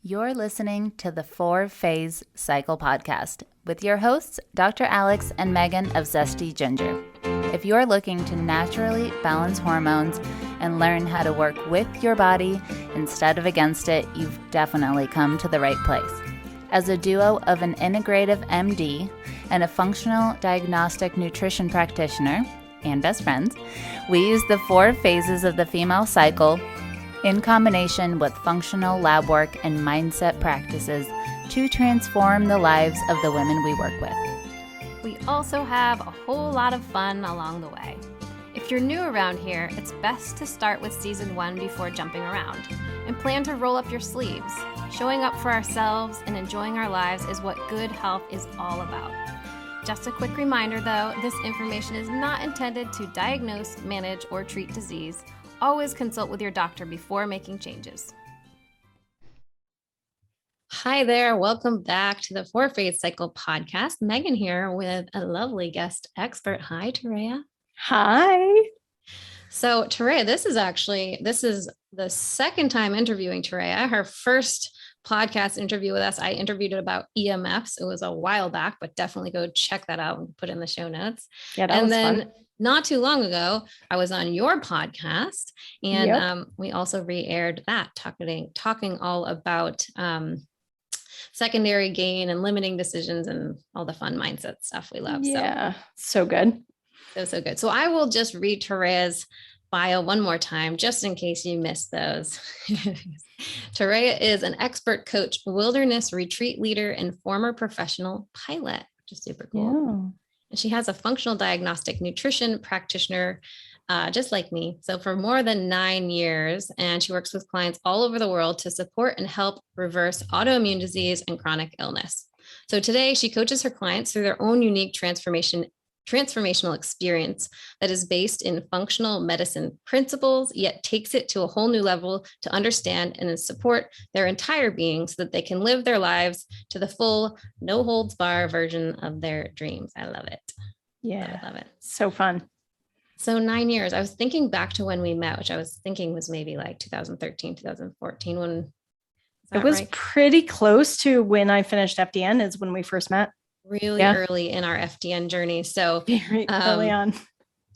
You're listening to the 4-Phase Cycle podcast with your hosts, Dr. Alex and Megan of Zesty Ginger. If you're looking to naturally balance hormones and learn how to work with your body instead of against it, you've definitely come to the right place. As a duo of an integrative MD and a functional diagnostic nutrition practitioner and best friends, we use the 4 phases of the female cycle in combination with functional lab work and mindset practices to transform the lives of the women we work with. We also have a whole lot of fun along the way. If you're new around here, it's best to start with season 1 before jumping around and plan to roll up your sleeves. Showing up for ourselves and enjoying our lives is what good health is all about. Just a quick reminder though, this information is not intended to diagnose, manage, or treat disease. Always consult with your doctor before making changes. Hi there. Welcome back to the 4-Phase Cycle podcast. Megan here with a lovely guest expert. Hi, Toréa. Hi. So Toréa, this is the second time interviewing Toréa. Her first podcast interview with us, I interviewed about EMFs. It was a while back, but definitely go check that out and put in the show notes. Yeah, that was fun. Not too long ago, I was on your podcast, and we also re-aired that, talking all about secondary gain and limiting decisions and all the fun mindset stuff we love. Yeah, so good. So good. So I will just read Toréa's bio one more time, just in case you missed those. Toréa is an expert coach, wilderness retreat leader, and former professional pilot, which is super cool. Yeah. And she has a functional diagnostic nutrition practitioner, just like me. So for more than 9 years, and she works with clients all over the world to support and help reverse autoimmune disease and chronic illness. So today she coaches her clients through their own unique transformational experience that is based in functional medicine principles, yet takes it to a whole new level to understand and support their entire being so that they can live their lives to the full, no holds bar version of their dreams. I love it. Yeah. I love it. So fun. So 9 years, I was thinking back to when we met, which I was thinking was maybe like 2013, 2014, when it was right? Pretty close to when I finished FDN is when we first met. Really early in our FDN journey. So very early on.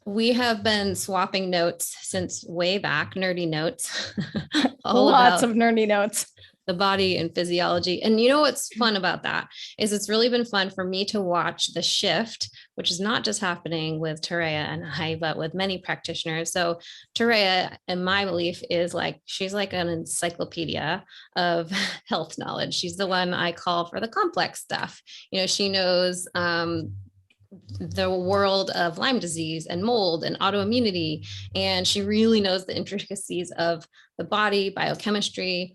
We have been swapping notes since way back, nerdy notes. Lots of nerdy notes. The body and physiology. And you know what's fun about that is it's really been fun for me to watch the shift, which is not just happening with Toréa and I, but with many practitioners. So Toréa, in my belief, is she's like an encyclopedia of health knowledge. She's the one I call for the complex stuff. You know, she knows the world of Lyme disease and mold and autoimmunity. And she really knows the intricacies of the body, biochemistry,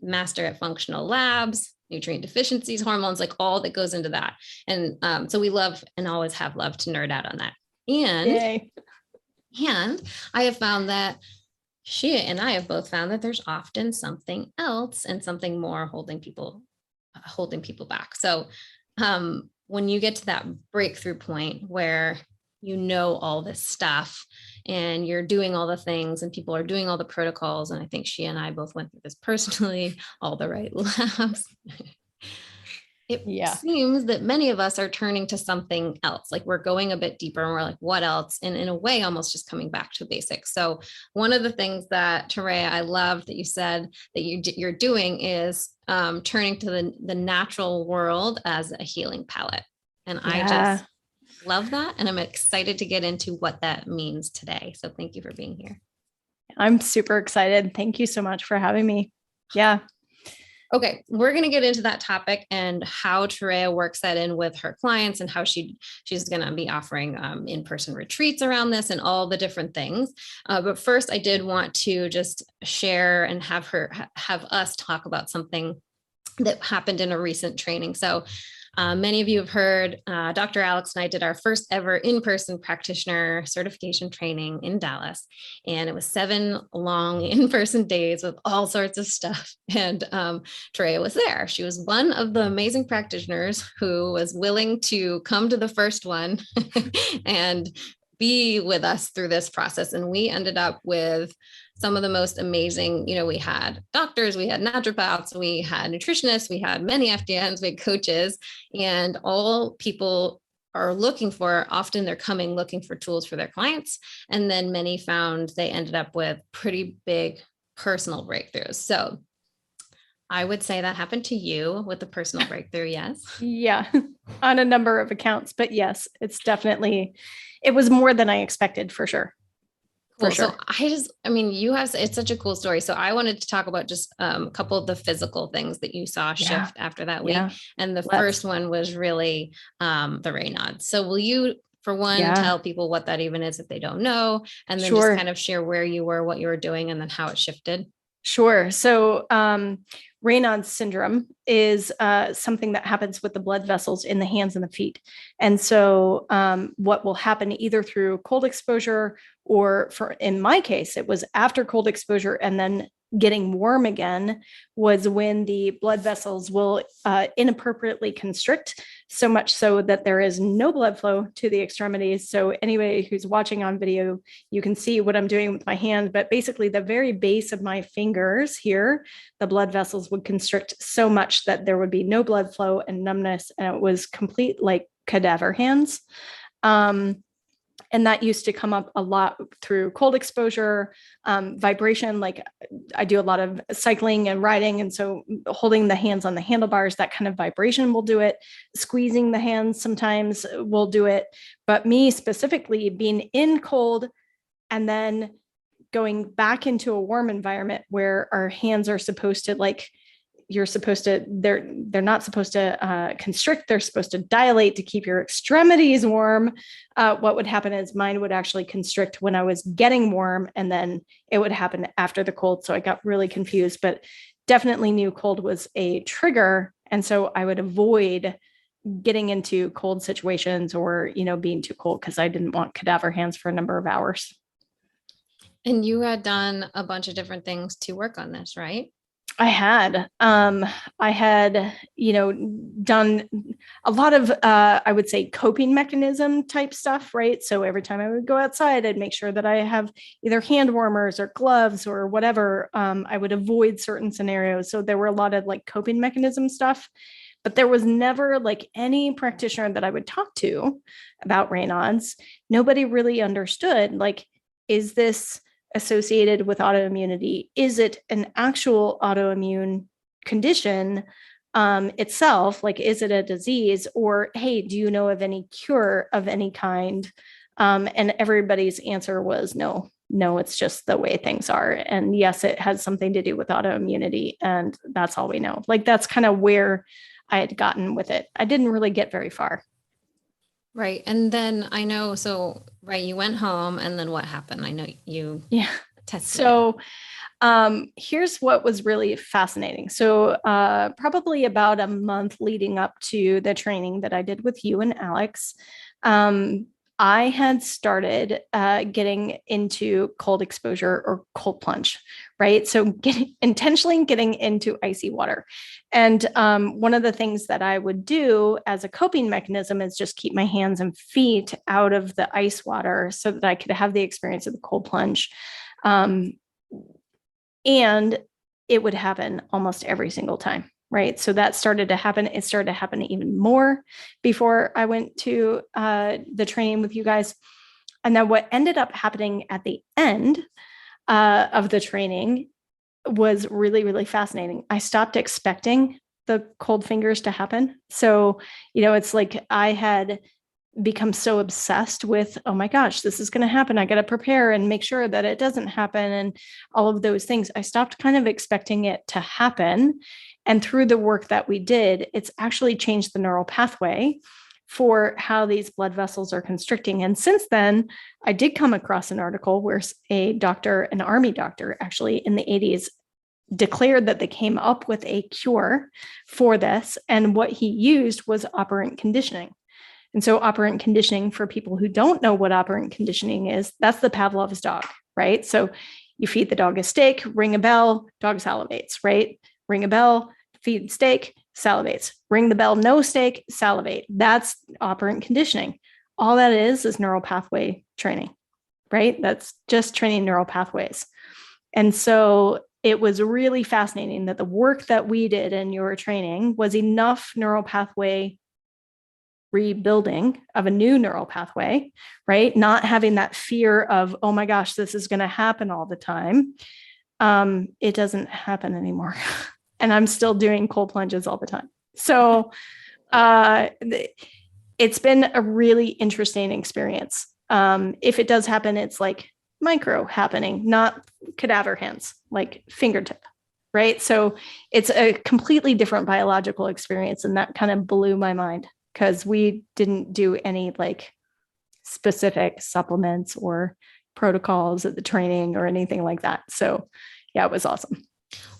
master at functional labs, nutrient deficiencies, hormones, like all that goes into that. And so we love and always have loved to nerd out on that. And I have found that she and I have both found that there's often something else and something more holding people back. So when you get to that breakthrough point where you know all this stuff and you're doing all the things and people are doing all the protocols, and I think she and I both went through this personally, all the right labs. It seems that many of us are turning to something else. Like we're going a bit deeper and we're like, what else? And in a way, almost just coming back to basics. So one of the things that Toréa, I loved that you said that you're doing is turning to the natural world as a healing palette. And I just love that. And I'm excited to get into what that means today. So thank you for being here. I'm super excited. Thank you so much for having me. Yeah. Okay, we're going to get into that topic and how Toréa works that in with her clients and how she's going to be offering in-person retreats around this and all the different things. But first, I did want to just share and have us talk about something that happened in a recent training. So many of you have heard Dr. Alex and I did our first ever in-person practitioner certification training in Dallas. And it was 7 long in-person days with all sorts of stuff. And Toréa was there. She was one of the amazing practitioners who was willing to come to the first one and be with us through this process. And we ended up with some of the most amazing, we had doctors, we had naturopaths, we had nutritionists, we had many FDNs, we had coaches, and all people are looking for, often they're coming looking for tools for their clients. And then many found they ended up with pretty big personal breakthroughs. So I would say that happened to you with the personal breakthrough. Yes. Yeah. On a number of accounts, but yes, it was more than I expected for sure. Cool. So it's such a cool story. So I wanted to talk about just a couple of the physical things that you saw shift after that week. Yeah. And the first one was really the Reynaud. So will you, for one, tell people what that even is if they don't know, and then just kind of share where you were, what you were doing, and then how it shifted? Sure. So Raynon Syndrome is something that happens with the blood vessels in the hands and the feet. And so what will happen either through cold exposure, or in my case, it was after cold exposure and then getting warm again, was when the blood vessels will inappropriately constrict, so much so that there is no blood flow to the extremities. So anybody who's watching on video, you can see what I'm doing with my hand, but basically the very base of my fingers here, the blood vessels would constrict so much that there would be no blood flow and numbness, and it was complete like cadaver hands. And that used to come up a lot through cold exposure, vibration. Like I do a lot of cycling and riding. And so holding the hands on the handlebars, that kind of vibration will do it. Squeezing the hands sometimes will do it. But me specifically, being in cold and then going back into a warm environment where our hands are supposed to they're not supposed to constrict, they're supposed to dilate to keep your extremities warm. What would happen is mine would actually constrict when I was getting warm, and then it would happen after the cold. So I got really confused, but definitely knew cold was a trigger. And so I would avoid getting into cold situations or, being too cold, because I didn't want cadaver hands for a number of hours. And you had done a bunch of different things to work on this, right? I had done a lot of, I would say, coping mechanism type stuff, right? So every time I would go outside, I'd make sure that I have either hand warmers or gloves or whatever. I would avoid certain scenarios. So there were a lot of like coping mechanism stuff, but there was never like any practitioner that I would talk to about Raynaud's. Nobody really understood, like, is this associated with autoimmunity? Is it an actual autoimmune condition itself? Like, is it a disease? Or, hey, do you know of any cure of any kind? And everybody's answer was no, it's just the way things are. And yes, it has something to do with autoimmunity. And that's all we know. Like, that's kind of where I had gotten with it. I didn't really get very far. Right. And then I know, you went home, and then what happened? I know you tested. So here's what was really fascinating. So probably about a month leading up to the training that I did with you and Alex, I had started getting into cold exposure or cold plunge, right? So intentionally getting into icy water. And one of the things that I would do as a coping mechanism is just keep my hands and feet out of the ice water so that I could have the experience of the cold plunge. And it would happen almost every single time. Right. So that started to happen. It started to happen even more before I went to the training with you guys. And then what ended up happening at the end of the training was really, really fascinating. I stopped expecting the cold fingers to happen. So, it's like I had become so obsessed with, oh my gosh, this is going to happen. I got to prepare and make sure that it doesn't happen. And all of those things, I stopped kind of expecting it to happen. And through the work that we did, it's actually changed the neural pathway for how these blood vessels are constricting. And since then, I did come across an article where an army doctor, actually in the 80s, declared that they came up with a cure for this. And what he used was operant conditioning. And so operant conditioning, for people who don't know what operant conditioning is, that's the Pavlov's dog, right? So you feed the dog a steak, ring a bell, dog salivates, right? Ring a bell, feed steak, salivates. Ring the bell, no steak, salivate. That's operant conditioning. All that is neural pathway training, right? That's just training neural pathways. And so it was really fascinating that the work that we did in your training was enough neural pathway rebuilding of a new neural pathway, right? Not having that fear of, oh my gosh, this is going to happen all the time. It doesn't happen anymore. And I'm still doing cold plunges all the time. So it's been a really interesting experience. If it does happen, it's like micro happening, not cadaver hands, like fingertip, right? So it's a completely different biological experience. And that kind of blew my mind because we didn't do any like specific supplements or protocols at the training or anything like that. So yeah, it was awesome.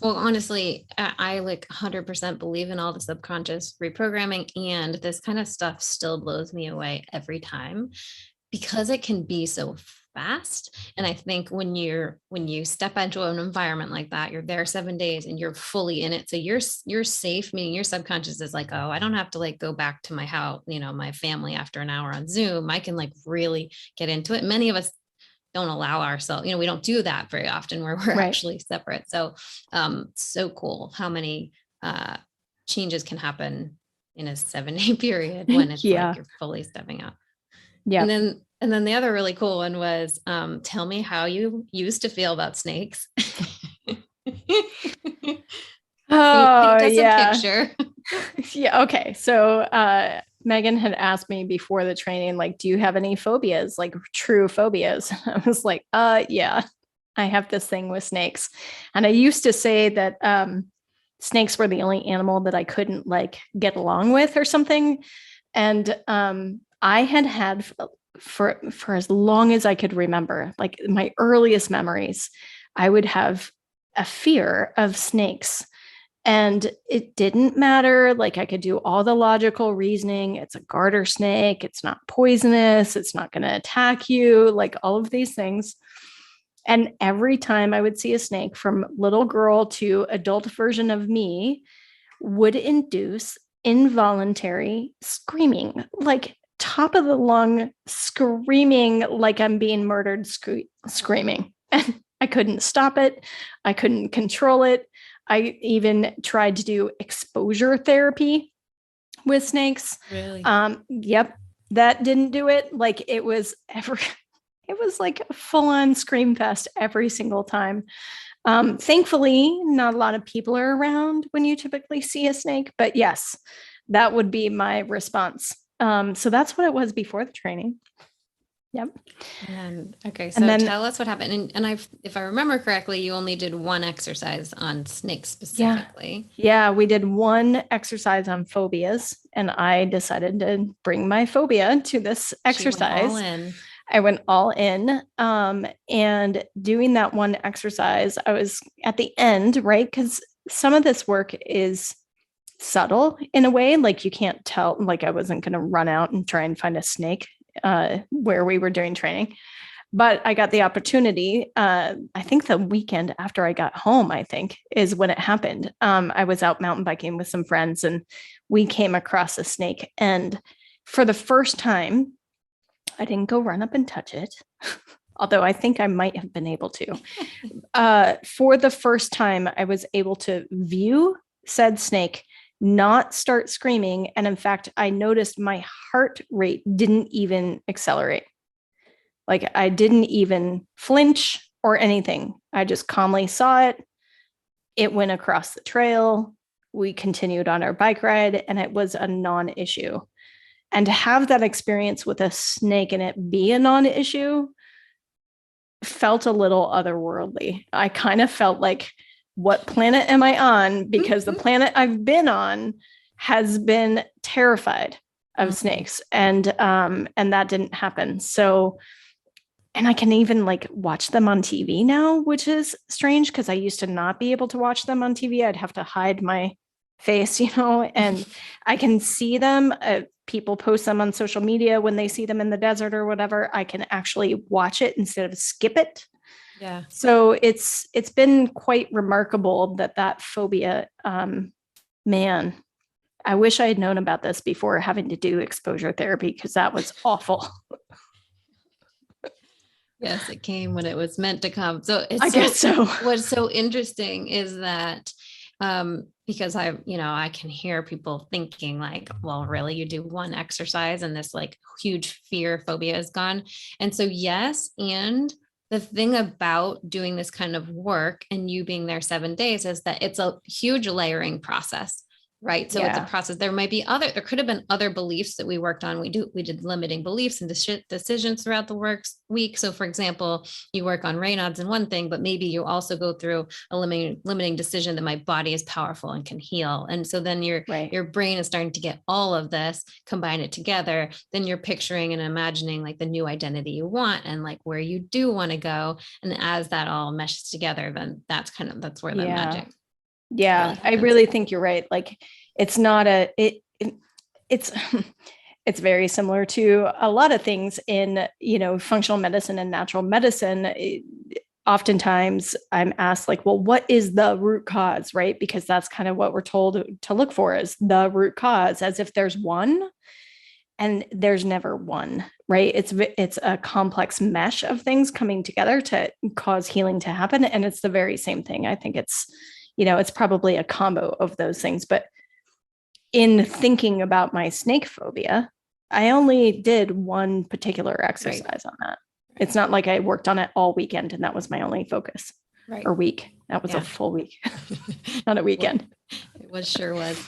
Well, honestly, I like 100% believe in all the subconscious reprogramming, and this kind of stuff still blows me away every time because it can be so fast. And I think when you step into an environment like that, you're there 7 days and you're fully in it. So you're safe, meaning your subconscious is like, oh, I don't have to like go back to my house, my family after an hour on Zoom. I can like really get into it. Many of us don't allow ourselves, we don't do that very often where we're Right. actually separate. So, so cool how many changes can happen in a 7-day period when it's like you're fully stepping out. Yeah. And then the other really cool one was, tell me how you used to feel about snakes. Oh, Paint us yeah. a picture. Yeah. Okay. So Megan had asked me before the training, like, do you have any phobias, like true phobias? I was like, yeah, I have this thing with snakes. And I used to say that snakes were the only animal that I couldn't like get along with or something. And I had for as long as I could remember, like my earliest memories, I would have a fear of snakes. And it didn't matter. Like I could do all the logical reasoning. It's a garter snake. It's not poisonous. It's not going to attack you. Like all of these things. And every time I would see a snake, from little girl to adult version of me, would induce involuntary screaming, like top of the lung screaming, like I'm being murdered, screaming. And I couldn't stop it. I couldn't control it. I even tried to do exposure therapy with snakes. Really? Yep. That didn't do it. Like it was like a full-on scream fest every single time. Thankfully, not a lot of people are around when you typically see a snake, but yes, that would be my response. So that's what it was before the training. Yep. Okay. So then, tell us what happened. And if I remember correctly, you only did one exercise on snakes specifically. Yeah, we did one exercise on phobias, and I decided to bring my phobia to this exercise. I went all in. And doing that one exercise, I was at the end, right? Because some of this work is subtle in a way, like you can't tell, like I wasn't going to run out and try and find a snake where we were doing training. But I got the opportunity, I think the weekend after I got home, I think is when it happened. I was out mountain biking with some friends and we came across a snake. And for the first time, I didn't go run up and touch it, although I think I might have been able to. For the first time, I was able to view said snake, not start screaming. And in fact, I noticed my heart rate didn't even accelerate. Like I didn't even flinch or anything. I just calmly saw it. It went across the trail. We continued on our bike ride and it was a non-issue. And to have that experience with a snake and it be a non-issue felt a little otherworldly. I kind of felt like, what planet am I on? Because the planet I've been on has been terrified of snakes, and that didn't happen. So, and I can even like watch them on TV now, which is strange because I used to not be able to watch them on TV. I'd have to hide my face, and I can see them. People post them on social media when they see them in the desert or whatever. I can actually watch it instead of skip it. Yeah. So it's been quite remarkable that phobia, man, I wish I had known about this before having to do exposure therapy because that was awful. Yes, it came when it was meant to come. So I guess so. What's so interesting is that because I can hear people thinking like, well, really, you do one exercise and this like huge fear phobia is gone. And so, yes. And the thing about doing this kind of work and you being there 7 days is that it's a huge layering process. Right. So it's a process. There could have been other beliefs that we worked on. We did limiting beliefs and decisions throughout the week. So for example, you work on Raynaud's in one thing, but maybe you also go through a limiting decision that my body is powerful and can heal. And so then your brain is starting to get all of this, combine it together. Then you're picturing and imagining like the new identity you want and like where you do want to go. And as that all meshes together, then that's where the magic. Yeah, really I really think you're right. Like it's not it's very similar to a lot of things in, functional medicine and natural medicine. Oftentimes I'm asked like, well, what is the root cause, right? Because that's kind of what we're told to look for is the root cause, as if there's one, and there's never one, right? It's a complex mesh of things coming together to cause healing to happen. And it's the very same thing. I think it's probably a combo of those things. But in thinking about my snake phobia, I only did one particular exercise on that. It's not like I worked on it all weekend and that was my only focus or week. That was a full week, not a weekend. It sure was.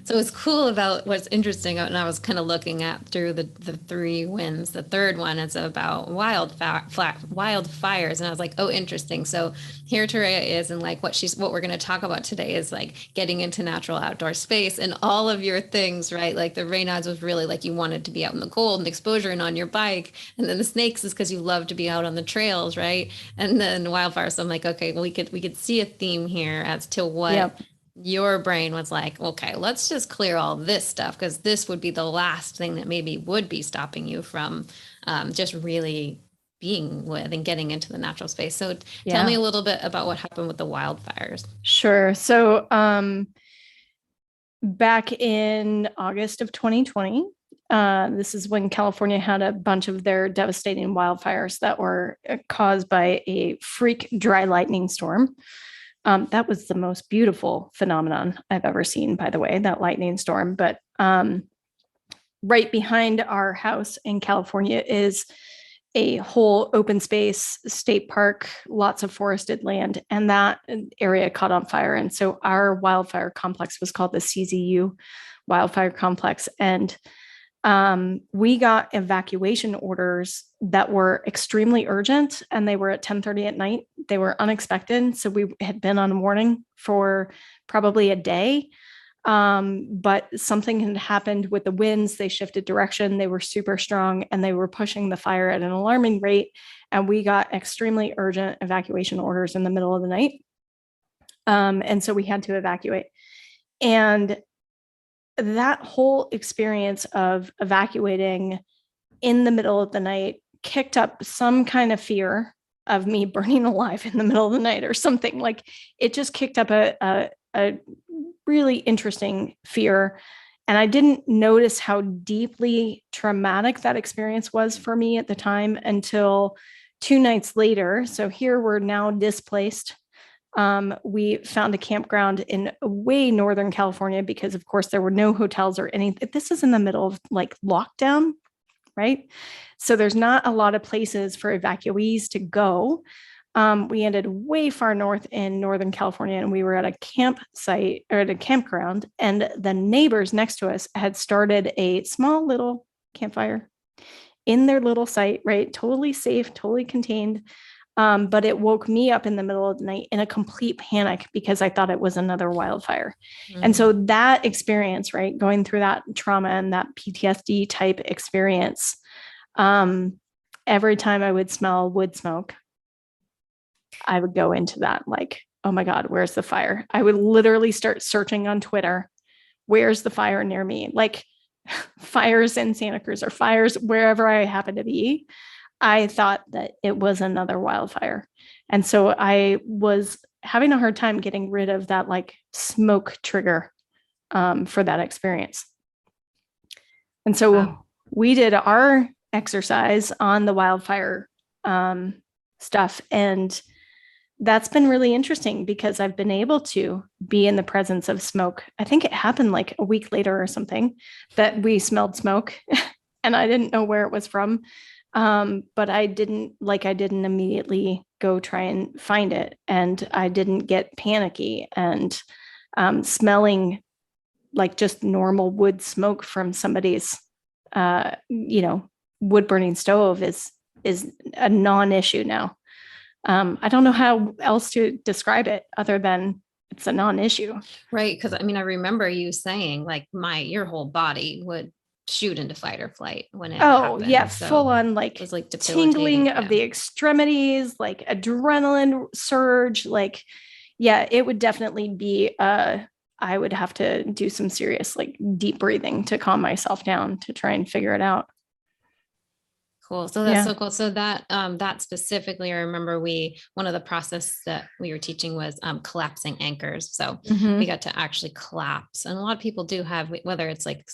So what's cool about what's interesting, and I was kind of looking at through the 3 wins. The third one is about wildfires, and I was like, oh, interesting. So here Toréa is, and like what we're going to talk about today is like getting into natural outdoor space and all of your things, right? Like the Reynaud's was really like you wanted to be out in the cold and exposure and on your bike, and then the snakes is because you love to be out on the trails, right? And then wildfires. So I'm like, okay, well we could see a theme here as to what. Your brain was like, okay, let's just clear all this stuff because this would be the last thing that maybe would be stopping you from just really being with and getting into the natural space. So tell me a little bit about what happened with the wildfires. Sure. So back in August of 2020, this is when California had a bunch of their devastating wildfires that were caused by a freak dry lightning storm. That was the most beautiful phenomenon I've ever seen, by the way, that lightning storm. But right behind our house in California is a whole open space state park, lots of forested land, and that area caught on fire. And so our wildfire complex was called the CZU Wildfire Complex. And we got evacuation orders that were extremely urgent, and they were at 10:30 at night. They were unexpected. So we had been on warning for probably a day. But something had happened with the winds. They shifted direction. They were super strong and they were pushing the fire at an alarming rate. And we got extremely urgent evacuation orders in the middle of the night. And so we had to evacuate. And that whole experience of evacuating in the middle of the night kicked up some kind of fear of me burning alive in the middle of the night or something. Like it just kicked up a really interesting fear. And I didn't notice how deeply traumatic that experience was for me at the time until 2 nights later. So here we're now displaced. We found a campground in way northern California because, of course, there were no hotels or anything. This is in the middle of like lockdown, right? So there's not a lot of places for evacuees to go. We ended way far north in Northern California, and we were at a campsite or at a campground, and the neighbors next to us had started a small little campfire in their little site, right? Totally safe, totally contained. But it woke me up in the middle of the night in a complete panic because I thought it was another wildfire. Mm-hmm. And so that experience, right, going through that trauma and that PTSD type experience, every time I would smell wood smoke, I would go into that like, oh my God, where's the fire? I would literally start searching on Twitter. Where's the fire near me? Like fires in Santa Cruz or fires wherever I happen to be. I thought that it was another wildfire. And so I was having a hard time getting rid of that like smoke trigger for that experience. And so we did our exercise on the wildfire stuff. And that's been really interesting because I've been able to be in the presence of smoke. I think it happened like a week later or something that we smelled smoke and I didn't know where it was from. But I didn't immediately go try and find it. And I didn't get panicky, and smelling like just normal wood smoke from somebody's, wood burning stove is a non-issue now. I don't know how else to describe it other than it's a non-issue. Right. Cause I mean, I remember you saying like your whole body would shoot into fight or flight when it happened. Yeah. So full on like, it was like tingling of the extremities, like adrenaline surge. Like, yeah, it would definitely be, I would have to do some serious like deep breathing to calm myself down to try and figure it out. Cool. So that's so cool. So that specifically, I remember one of the process that we were teaching was collapsing anchors. So we got to actually collapse. And a lot of people do have, whether it's like,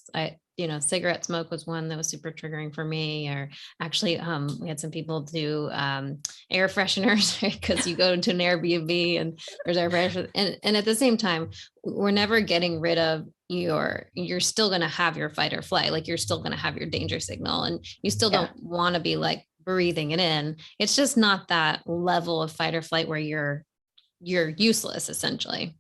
cigarette smoke was one that was super triggering for me, or actually we had some people do air fresheners, right? Because you go into an Airbnb and there's air fresheners. And at the same time, we're never getting rid of you're still going to have your fight or flight. Like you're still going to have your danger signal, and you still don't want to be like breathing it in. It's just not that level of fight or flight where you're useless essentially.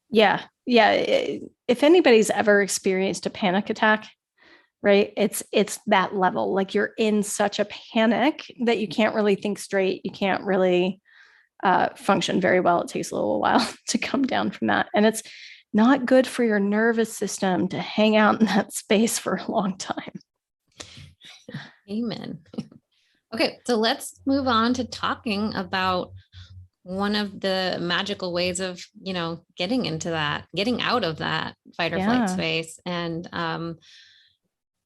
Yeah. If anybody's ever experienced a panic attack, right, it's that level. Like you're in such a panic that you can't really think straight. You can't really function very well. It takes a little while to come down from that. And it's not good for your nervous system to hang out in that space for a long time. Amen. Okay, so let's move on to talking about one of the magical ways of, getting out of that fight or flight space. And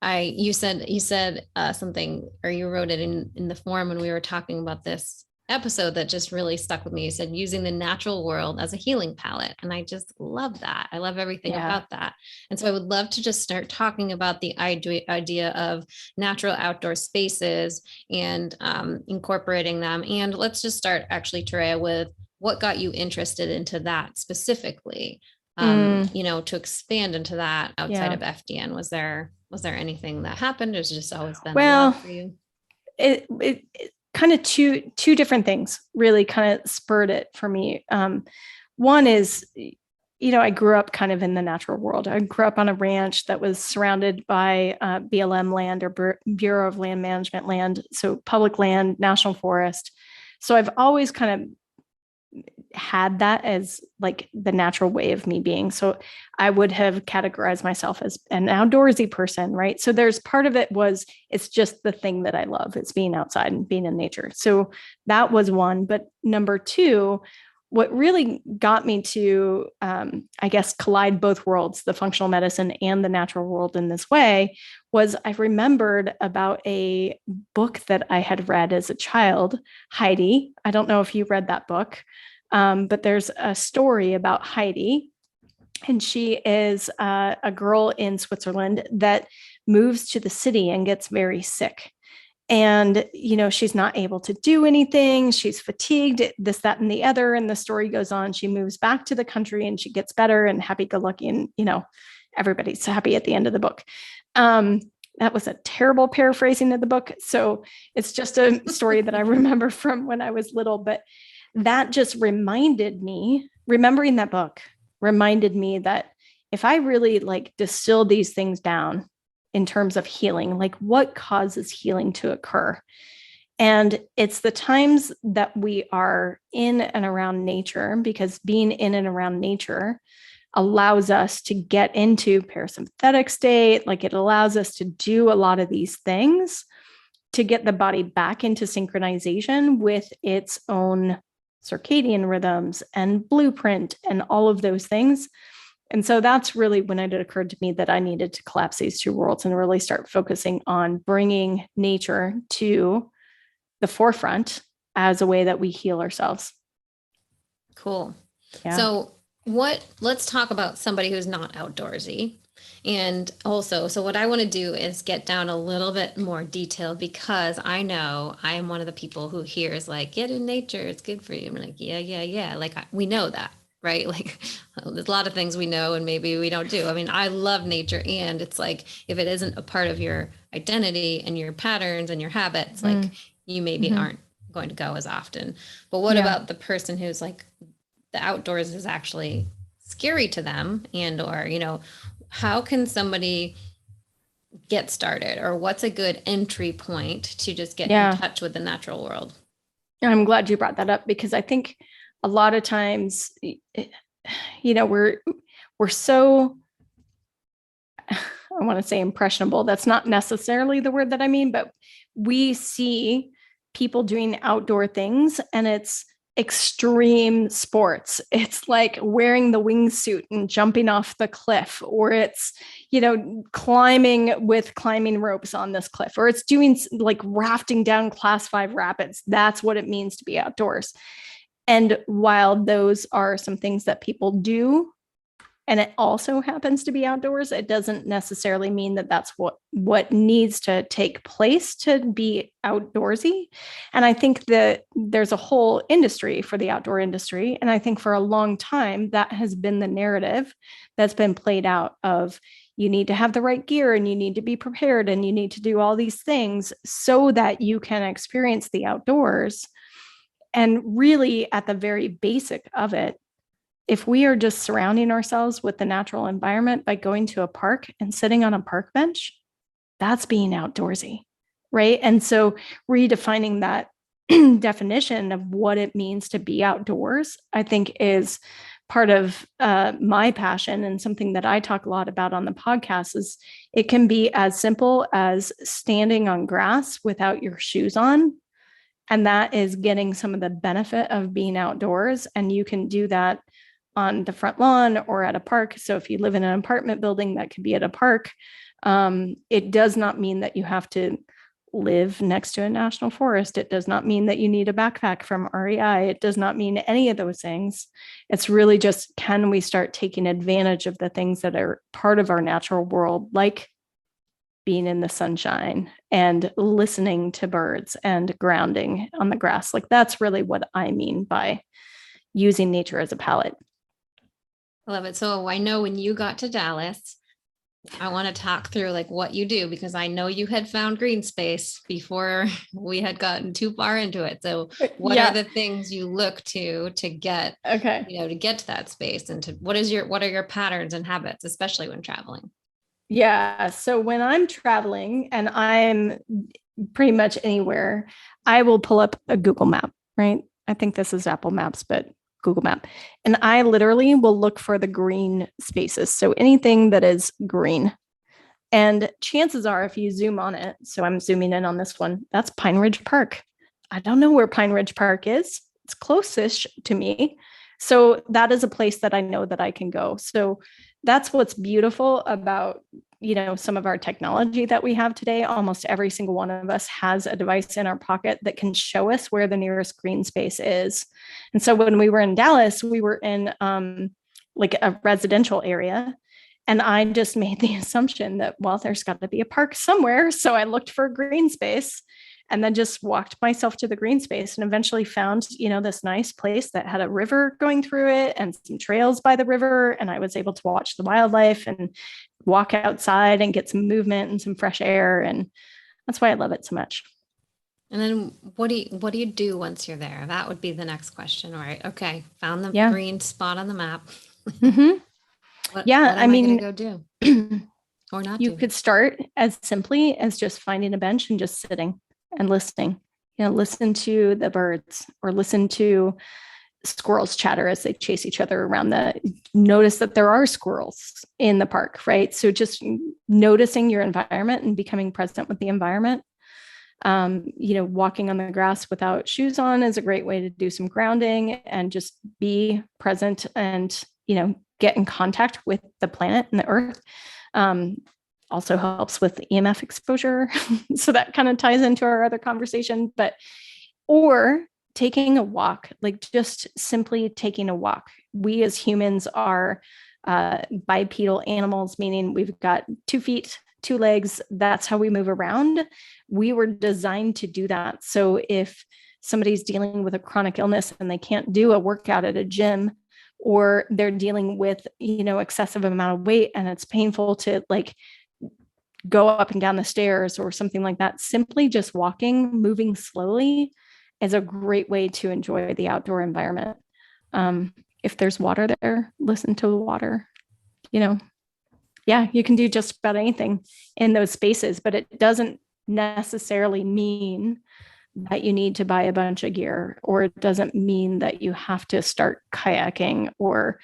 you said something, or you wrote it in the form when we were talking about this episode that just really stuck with me. You said using the natural world as a healing palette. And I just love that. I love everything about that. And so I would love to just start talking about the idea of natural outdoor spaces and incorporating them. And let's just start actually, Toréa, with what got you interested into that specifically, to expand into that outside of FDN. Was there anything that happened? Or has it just always been love for you? It kind of two different things really kind of spurred it for me. One is, I grew up kind of in the natural world. I grew up on a ranch that was surrounded by BLM land, or Bureau of Land Management land. So public land, national forest. So I've always kind of had that as like the natural way of me being. So I would have categorized myself as an outdoorsy person, right? So there's part of it was, it's just the thing that I love. It's being outside and being in nature. So that was one. But number two, what really got me to, collide both worlds, the functional medicine and the natural world in this way, was I remembered about a book that I had read as a child, Heidi. I don't know if you read that book, but there's a story about Heidi. And she is a girl in Switzerland that moves to the city and gets very sick. And, she's not able to do anything. She's fatigued, this, that, and the other. And the story goes on. She moves back to the country and she gets better and happy-go-lucky. And, everybody's happy at the end of the book. That was a terrible paraphrasing of the book. So it's just a story that I remember from when I was little. But that just reminded me, remembering that book reminded me that if I really distill these things down in terms of healing, what causes healing to occur. And it's the times that we are in and around nature, because being in and around nature allows us to get into parasympathetic state. It allows us to do a lot of these things to get the body back into synchronization with its own circadian rhythms and blueprint and all of those things. And so that's really when it occurred to me that I needed to collapse these two worlds and really start focusing on bringing nature to the forefront as a way that we heal ourselves. Cool. Yeah. So let's talk about somebody who's not outdoorsy. And also, so what I want to do is get down a little bit more detail, because I know I am one of the people who hears like, get in nature, it's good for you. I'm like, yeah. Like we know that, right? Like there's a lot of things we know and maybe we don't do. I mean, I love nature, and it's like, if it isn't a part of your identity and your patterns and your habits, like you maybe aren't going to go as often. But what about the person who's like, the outdoors is actually scary to them, and, or, how can somebody get started, or what's a good entry point to just get in touch with the natural world? I'm glad you brought that up, because I think a lot of times, we're so, I want to say impressionable. That's not necessarily the word that I mean, but we see people doing outdoor things and it's extreme sports. It's like wearing the wingsuit and jumping off the cliff, or it's, climbing with climbing ropes on this cliff, or it's doing like rafting down class 5 rapids. That's what it means to be outdoors. And while those are some things that people do, and it also happens to be outdoors, it doesn't necessarily mean that that's what needs to take place to be outdoorsy. And I think that there's a whole industry for the outdoor industry. And I think for a long time, that has been the narrative that's been played out of, you need to have the right gear and you need to be prepared and you need to do all these things so that you can experience the outdoors. And really, at the very basic of it, if we are just surrounding ourselves with the natural environment by going to a park and sitting on a park bench, that's being outdoorsy, right? And so redefining that definition of what it means to be outdoors, I think, is part of my passion, and something that I talk a lot about on the podcast. Is it can be as simple as standing on grass without your shoes on. And that is getting some of the benefit of being outdoors. And you can do that on the front lawn or at a park. So if you live in an apartment building, that could be at a park. It does not mean that you have to live next to a national forest. It does not mean that you need a backpack from REI. It does not mean any of those things. It's really just, can we start taking advantage of the things that are part of our natural world, like being in the sunshine and listening to birds and grounding on the grass. Like, that's really what I mean by using nature as a palette. I love it. So I know when you got to Dallas, I want to talk through like what you do, because I know you had found green space before we had gotten too far into it. So what are the things you look to get, to get to that space, and to what are your patterns and habits, especially when traveling? Yeah. So when I'm traveling, and I'm pretty much anywhere, I will pull up a Google map, right? I think this is Apple Maps, but Google Map. And I literally will look for the green spaces. So anything that is green. And chances are, if you zoom on it, so I'm zooming in on this one, that's Pine Ridge Park. I don't know where Pine Ridge Park is. It's close-ish to me. So that is a place that I know that I can go. So that's what's beautiful about, some of our technology that we have today. Almost every single one of us has a device in our pocket that can show us where the nearest green space is. And so when we were in Dallas, we were in like a residential area. And I just made the assumption that, well, there's got to be a park somewhere. So I looked for a green space and then just walked myself to the green space, and eventually found, this nice place that had a river going through it and some trails by the river. And I was able to watch the wildlife and walk outside and get some movement and some fresh air. And that's why I love it so much. And then what do you do once you're there? That would be the next question. All right. Okay. Found the green spot on the map. What am I going to go do? Or not you could start as simply as just finding a bench and just sitting and listening. Listen to the birds, or listen to squirrels chatter as they chase each other around notice that there are squirrels in the park, right? So just noticing your environment and becoming present with the environment. Walking on the grass without shoes on is a great way to do some grounding and just be present and, get in contact with the planet and the earth. Also helps with EMF exposure. So that kind of ties into our other conversation, or taking a walk, like just simply taking a walk. We as humans are bipedal animals, meaning we've got 2 feet, 2 legs. That's how we move around. We were designed to do that. So if somebody's dealing with a chronic illness and they can't do a workout at a gym, or they're dealing with, excessive amount of weight and it's painful to like go up and down the stairs or something like that, simply just walking, moving slowly is a great way to enjoy the outdoor environment. If there's water there, listen to the water, yeah, you can do just about anything in those spaces, but it doesn't necessarily mean that you need to buy a bunch of gear, or it doesn't mean that you have to start kayaking or,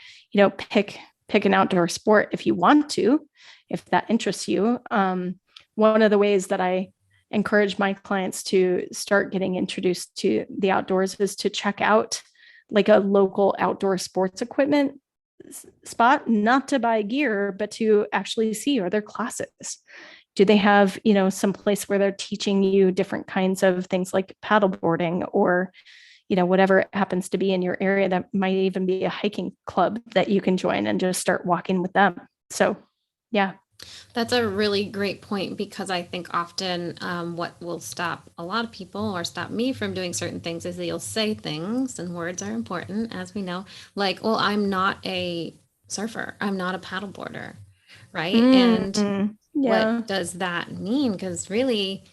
pick an outdoor sport if you want to, if that interests you. One of the ways that I encourage my clients to start getting introduced to the outdoors is to check out like a local outdoor sports equipment spot, not to buy gear, but to actually see, are there classes? Do they have, some place where they're teaching you different kinds of things like paddleboarding or, whatever it happens to be in your area? That might even be a hiking club that you can join and just start walking with them. So, yeah. That's a really great point, because I think often what will stop a lot of people or stop me from doing certain things is that you'll say things, and words are important, as we know, like, well, I'm not a surfer, I'm not a paddleboarder, right? And what does that mean? Because really,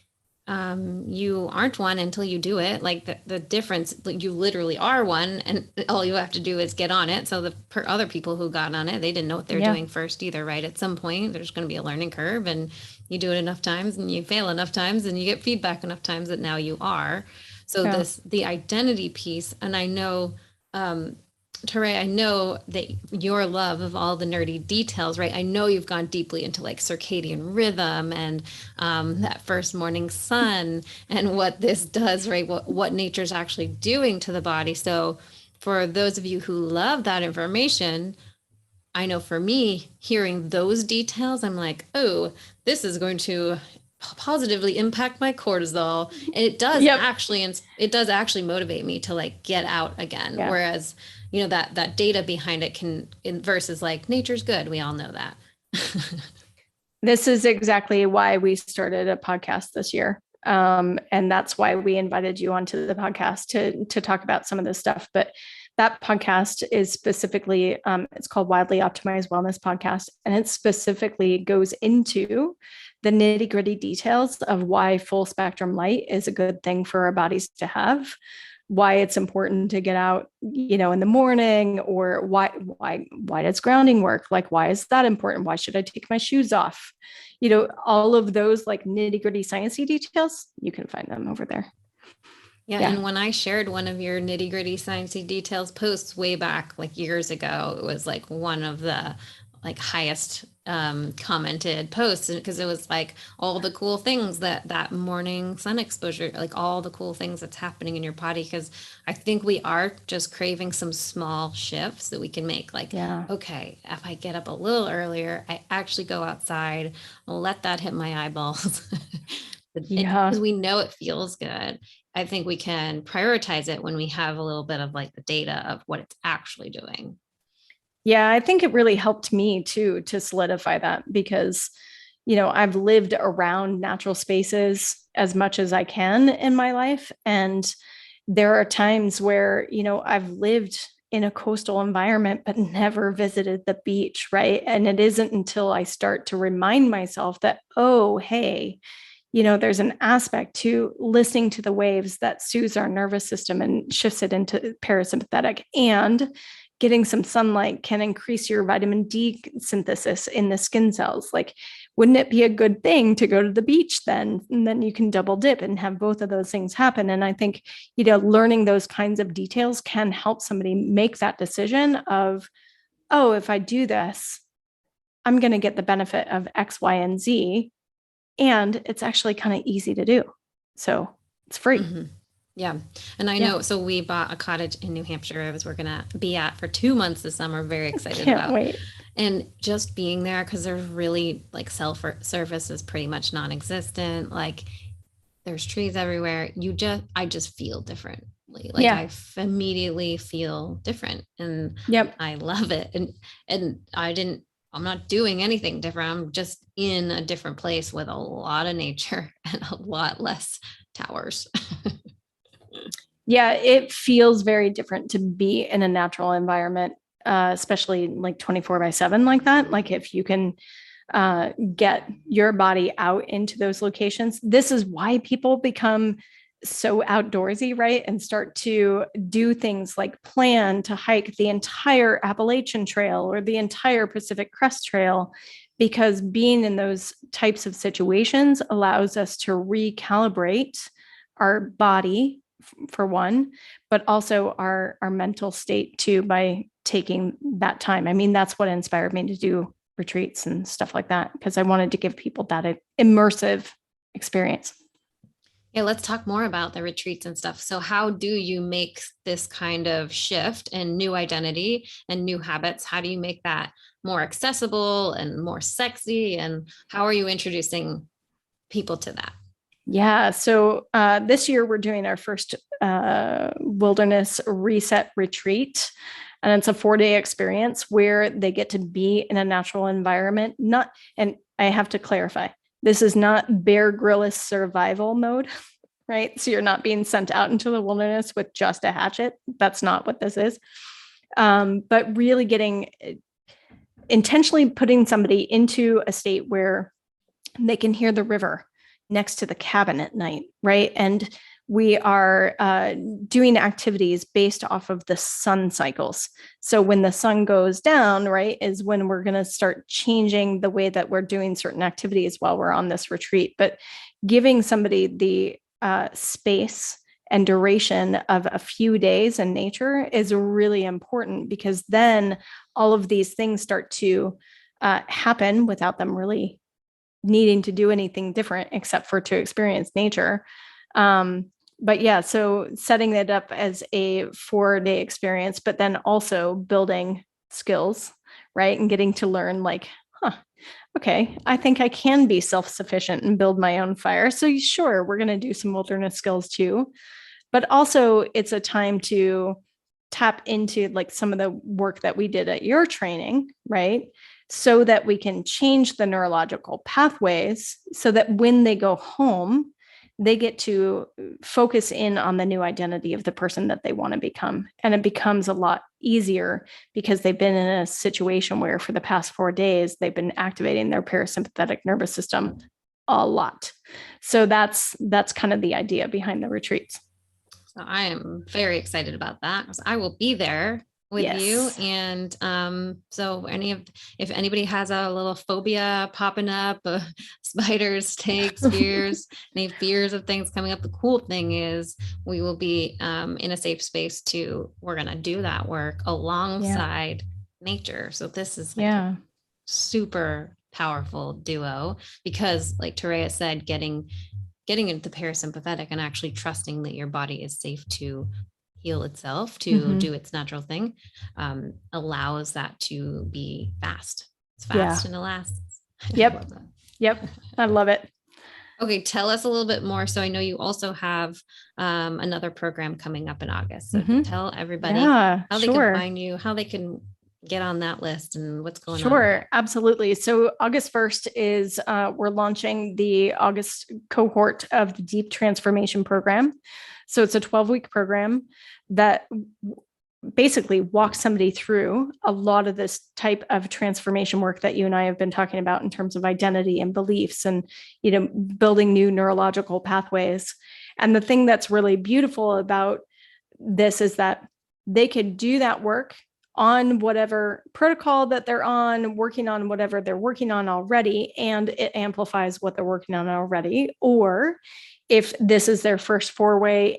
you aren't one until you do it. Like the difference, like you literally are one, and all you have to do is get on it. So the other people who got on it, they didn't know what they're doing first either, right? At some point, there's going to be a learning curve, and you do it enough times and you fail enough times and you get feedback enough times that now you are. So the identity piece, and I know, Toréa, I know that your love of all the nerdy details, right? I know you've gone deeply into like circadian rhythm and that first morning sun and what this does, right? What nature's actually doing to the body. So for those of you who love that information, I know for me, hearing those details, I'm like, oh, this is going to positively impact my cortisol. And it does actually motivate me to like get out again. Yeah. Whereas, that data behind it versus like nature's good. We all know that. This is exactly why we started a podcast this year. And that's why we invited you onto the podcast to talk about some of this stuff. But that podcast is specifically, it's called Wildly Optimized Wellness Podcast. And it specifically goes into the nitty gritty details of why full spectrum light is a good thing for our bodies to have, why it's important to get out, in the morning, or why does grounding work? Like, why is that important? Why should I take my shoes off? All of those like nitty gritty sciencey details, you can find them over there. Yeah. And when I shared one of your nitty gritty sciencey details posts way back, like years ago, it was like one of the like highest commented posts, because it was like all the cool things that morning sun exposure, like all the cool things that's happening in your body. Because I think we are just craving some small shifts that we can make. Like, okay, if I get up a little earlier, I actually go outside, I'll let that hit my eyeballs. Because we know it feels good. I think we can prioritize it when we have a little bit of like the data of what it's actually doing. Yeah, I think it really helped me too, to solidify that, because, I've lived around natural spaces as much as I can in my life. And there are times where, I've lived in a coastal environment, but never visited the beach, right? And it isn't until I start to remind myself that, oh, hey, there's an aspect to listening to the waves that soothes our nervous system and shifts it into parasympathetic, and getting some sunlight can increase your vitamin D synthesis in the skin cells. Like, wouldn't it be a good thing to go to the beach then? And then you can double dip and have both of those things happen. And I think, learning those kinds of details can help somebody make that decision of, oh, if I do this, I'm going to get the benefit of X, Y, and Z. And it's actually kind of easy to do. So it's free. Mm-hmm. Yeah. And I know, so we bought a cottage in New Hampshire. We're going to be at for 2 months this summer. Very excited about. Wait. And just being there, because there's really like cell service is pretty much non-existent. Like there's trees everywhere. I just feel different. Like immediately feel different, and I love it. And I'm not doing anything different. I'm just in a different place with a lot of nature and a lot less towers. Yeah, it feels very different to be in a natural environment, especially like 24/7 like that. Like if you can get your body out into those locations. This is why people become so outdoorsy, right? And start to do things like plan to hike the entire Appalachian Trail or the entire Pacific Crest Trail, because being in those types of situations allows us to recalibrate our body for one, but also our mental state too, by taking that time. I mean, that's what inspired me to do retreats and stuff like that, because I wanted to give people that immersive experience. Yeah, let's talk more about the retreats and stuff. So how do you make this kind of shift and new identity and new habits? How do you make that more accessible and more sexy? And how are you introducing people to that? Yeah. So this year we're doing our first wilderness reset retreat. And it's a 4-day experience where they get to be in a natural environment. And I have to clarify, this is not Bear Grylls survival mode, right? So you're not being sent out into the wilderness with just a hatchet. That's not what this is. But really intentionally putting somebody into a state where they can hear the river next to the cabin at night, right? And we are doing activities based off of the sun cycles. So when the sun goes down, right, is when we're going to start changing the way that we're doing certain activities while we're on this retreat. But giving somebody the space and duration of a few days in nature is really important, because then all of these things start to happen without them really needing to do anything different except for to experience nature. But yeah, so setting it up as a 4-day experience, but then also building skills, right? And getting to learn like, okay, I think I can be self-sufficient and build my own fire. So sure, we're going to do some wilderness skills too, but also it's a time to tap into like some of the work that we did at your training, right? So that we can change the neurological pathways so that when they go home, they get to focus in on the new identity of the person that they want to become. And it becomes a lot easier because they've been in a situation where for the past 4 days, they've been activating their parasympathetic nervous system a lot. So that's kind of the idea behind the retreats. So I am very excited about that, because I will be there with you. And so if anybody has a little phobia popping up, spiders, snakes, fears, any fears of things coming up, the cool thing is we will be in a safe space we're going to do that work alongside nature. So this is a super powerful duo, because like Toréa said, getting into the parasympathetic and actually trusting that your body is safe to heal itself, to do its natural thing, allows that to be fast. It's fast and it lasts. Yep. I love it. Okay. Tell us a little bit more. So I know you also have another program coming up in August. So tell everybody how they can find you, how they can get on that list and what's going on. Sure, absolutely. So August 1st is we're launching the August cohort of the Deep Transformation Program. So it's a 12-week program that basically walks somebody through a lot of this type of transformation work that you and I have been talking about in terms of identity and beliefs and, building new neurological pathways. And the thing that's really beautiful about this is that they could do that work on whatever protocol that they're on, working on whatever they're working on already, and it amplifies what they're working on already. Or if this is their first foray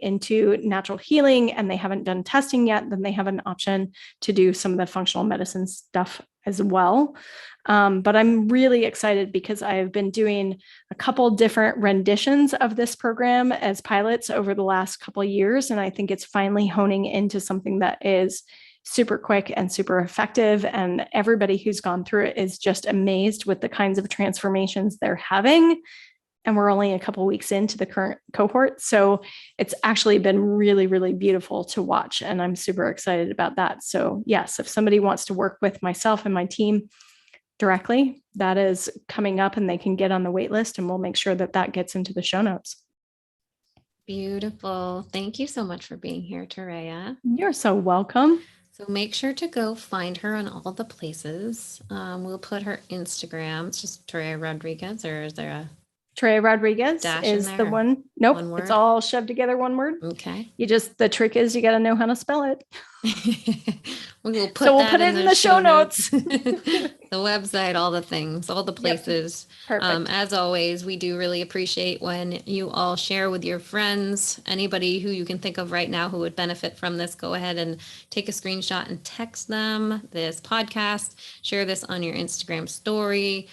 into natural healing and they haven't done testing yet, then they have an option to do some of the functional medicine stuff as well. But I'm really excited because I've been doing a couple different renditions of this program as pilots over the last couple of years. And I think it's finally honing into something that is super quick and super effective. And everybody who's gone through it is just amazed with the kinds of transformations they're having and we're only a couple weeks into the current cohort. So it's actually been really, really beautiful to watch. And I'm super excited about that. So yes, if somebody wants to work with myself and my team directly, that is coming up, and they can get on the wait list, and we'll make sure that that gets into the show notes. Beautiful. Thank you so much for being here, Toréa. You're so welcome. So make sure to go find her on all the places. We'll put her Instagram. It's just Toréa Rodriguez, or is there a Toréa Rodriguez dash is in the there? one. Nope. One word? It's all shoved together, one word. Okay. The trick is you got to know how to spell it. We will put We'll that put it in the show notes. The website, all the things, all the places. Yep. Perfect. As always, we do really appreciate when you all share with your friends. Anybody who you can think of right now who would benefit from this, go ahead and take a screenshot and text them this podcast. Share this on your Instagram story.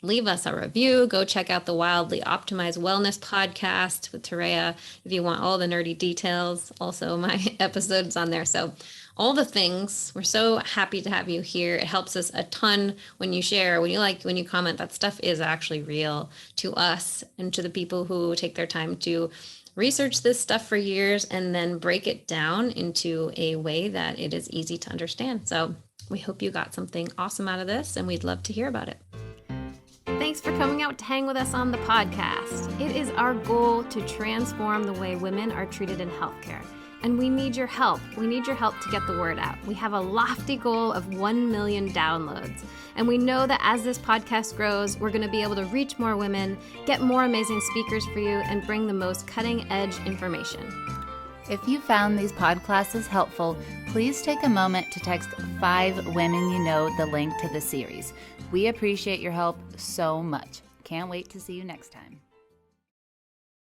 Leave us a review. Go check out the Wildly Optimized Wellness podcast with Toréa if you want all the nerdy details. Also, my episode's on there. So all the things. We're so happy to have you here. It helps us a ton when you share, when you like, when you comment. That stuff is actually real to us and to the people who take their time to research this stuff for years and then break it down into a way that it is easy to understand. So we hope you got something awesome out of this, and we'd love to hear about it. Thanks for coming out to hang with us on the podcast. It is our goal to transform the way women are treated in healthcare. And we need your help. We need your help to get the word out. We have a lofty goal of 1 million downloads. And we know that as this podcast grows, we're going to be able to reach more women, get more amazing speakers for you, and bring the most cutting edge information. If you found these podclasses helpful, please take a moment to text 5 women you know the link to the series. We appreciate your help so much. Can't wait to see you next time.